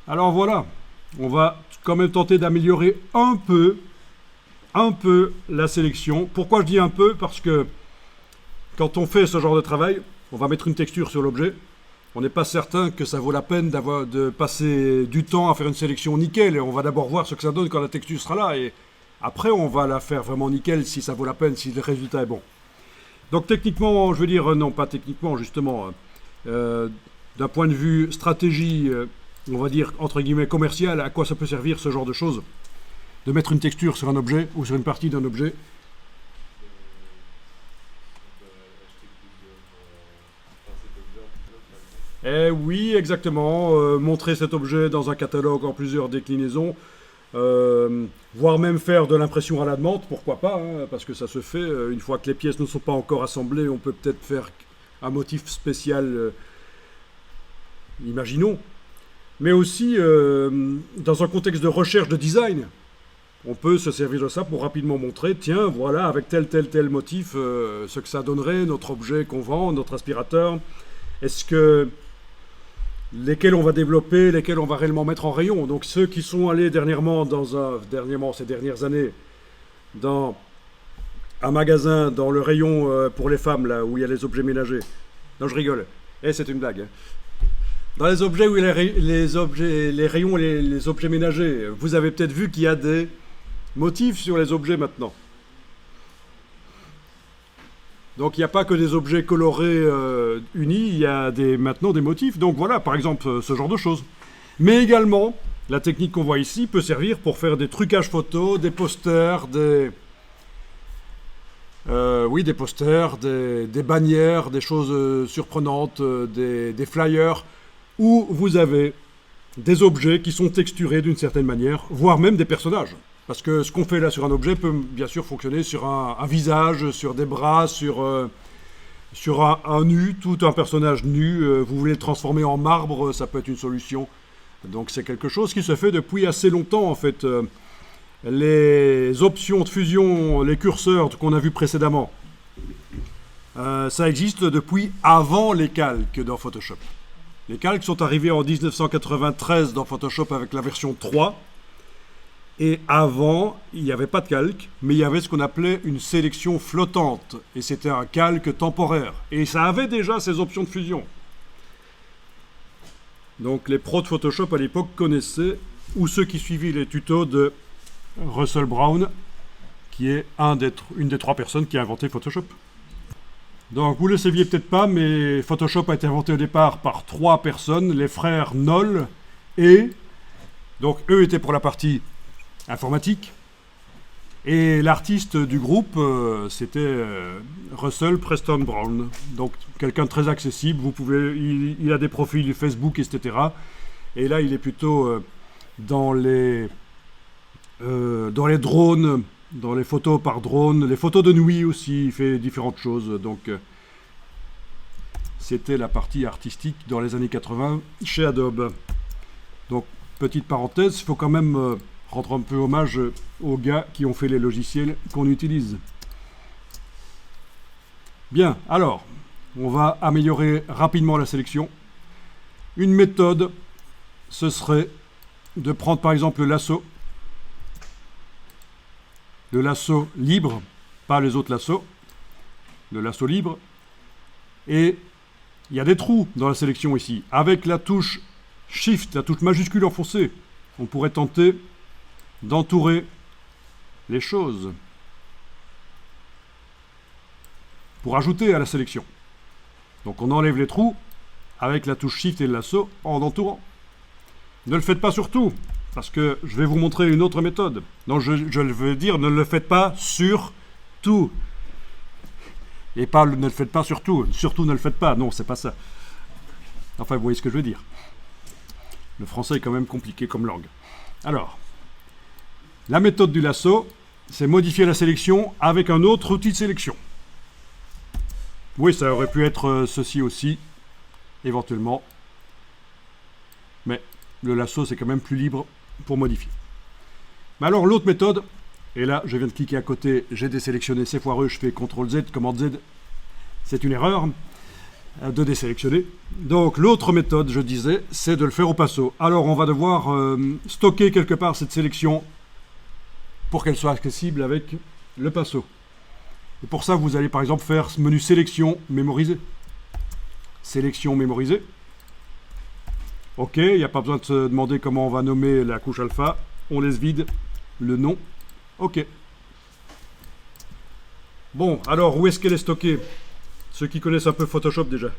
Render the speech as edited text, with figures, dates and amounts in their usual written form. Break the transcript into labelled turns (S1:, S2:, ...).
S1: Alors voilà, on va quand même tenter d'améliorer un peu la sélection. Pourquoi je dis un peu? Parce que quand on fait ce genre de travail, on va mettre une texture sur l'objet. On n'est pas certain que ça vaut la peine de passer du temps à faire une sélection nickel. Et on va d'abord voir ce que ça donne quand la texture sera là. Et après, on va la faire vraiment nickel si ça vaut la peine, si le résultat est bon. Donc techniquement, je veux dire, non pas techniquement, justement, d'un point de vue stratégie, on va dire, entre guillemets, commercial, à quoi ça peut servir ce genre de choses? De mettre une texture sur un objet ou sur une partie d'un objet. Eh oui, exactement. Montrer cet objet dans un catalogue en plusieurs déclinaisons, voire même faire de l'impression à la demande, pourquoi pas, hein, parce que ça se fait. Une fois que les pièces ne sont pas encore assemblées, on peut peut-être faire un motif spécial, imaginons. Mais aussi, dans un contexte de recherche de design, on peut se servir de ça pour rapidement montrer, tiens, voilà, avec tel motif, ce que ça donnerait, notre objet qu'on vend, notre aspirateur. Est-ce que lesquels on va développer, lesquels on va réellement mettre en rayon. Donc ceux qui sont allés dernièrement, ces dernières années, dans un magasin, dans le rayon pour les femmes, là, où il y a les objets ménagers. Non, je rigole. C'est une blague. Hein. Dans les objets où il y a les rayons, les objets ménagers, vous avez peut-être vu qu'il y a des motifs sur les objets maintenant. Donc il n'y a pas que des objets colorés unis, il y a maintenant des motifs. Donc voilà, par exemple, ce genre de choses. Mais également, la technique qu'on voit ici peut servir pour faire des trucages photos, des posters, des posters, des bannières, des choses surprenantes, des flyers, où vous avez des objets qui sont texturés d'une certaine manière, voire même des personnages. Parce que ce qu'on fait là sur un objet peut bien sûr fonctionner sur un visage, sur des bras, sur un nu, tout un personnage nu. Vous voulez le transformer en marbre, ça peut être une solution. Donc c'est quelque chose qui se fait depuis assez longtemps en fait. Les options de fusion, les curseurs qu'on a vus précédemment, ça existe depuis avant les calques dans Photoshop. Les calques sont arrivés en 1993 dans Photoshop avec la version 3. Et avant, il n'y avait pas de calque, mais il y avait ce qu'on appelait une sélection flottante. Et c'était un calque temporaire. Et ça avait déjà ces options de fusion. Donc les pros de Photoshop à l'époque connaissaient, ou ceux qui suivaient les tutos de Russell Brown, qui est une des 3 personnes qui a inventé Photoshop. Donc vous ne le saviez peut-être pas, mais Photoshop a été inventé au départ par 3 personnes, les frères Knoll, et donc eux étaient pour la partie informatique. Et l'artiste du groupe, c'était Russell Preston Brown. Donc quelqu'un de très accessible. Il a des profils Facebook, etc. Et là, il est plutôt dans les drones, dans les photos par drone, les photos de nuit aussi. Il fait différentes choses. Donc c'était la partie artistique dans les années 80 chez Adobe. Donc petite parenthèse, il faut quand même rendre un peu hommage aux gars qui ont fait les logiciels qu'on utilise. Bien, alors, on va améliorer rapidement la sélection. Une méthode, ce serait de prendre par exemple le lasso libre, pas les autres lassos, le lasso libre, et il y a des trous dans la sélection ici. Avec la touche Shift, la touche majuscule enfoncée, on pourrait tenter d'entourer les choses pour ajouter à la sélection. Donc on enlève les trous avec la touche Shift et le lasso en entourant. Ne le faites pas sur tout, parce que je vais vous montrer une autre méthode. Non, je veux dire, ne le faites pas sur tout. Et pas ne le faites pas sur tout. Surtout ne le faites pas. Non, c'est pas ça. Enfin, vous voyez ce que je veux dire. Le français est quand même compliqué comme langue. Alors, la méthode du lasso, c'est modifier la sélection avec un autre outil de sélection. Oui, ça aurait pu être ceci aussi, éventuellement. Mais le lasso, c'est quand même plus libre pour modifier. Mais alors, l'autre méthode, et là, je viens de cliquer à côté, j'ai désélectionné, c'est foireux, je fais CTRL Z, commande Z, c'est une erreur. de désélectionner. Donc l'autre méthode, je disais, c'est de le faire au passo. Alors on va devoir stocker quelque part cette sélection pour qu'elle soit accessible avec le passo. Et pour ça, vous allez par exemple faire ce menu sélection, mémoriser. Sélection, mémoriser. Ok, il n'y a pas besoin de se demander comment on va nommer la couche alpha. On laisse vide le nom. Ok. Bon, alors où est-ce qu'elle est stockée? Ceux qui connaissent un peu Photoshop déjà.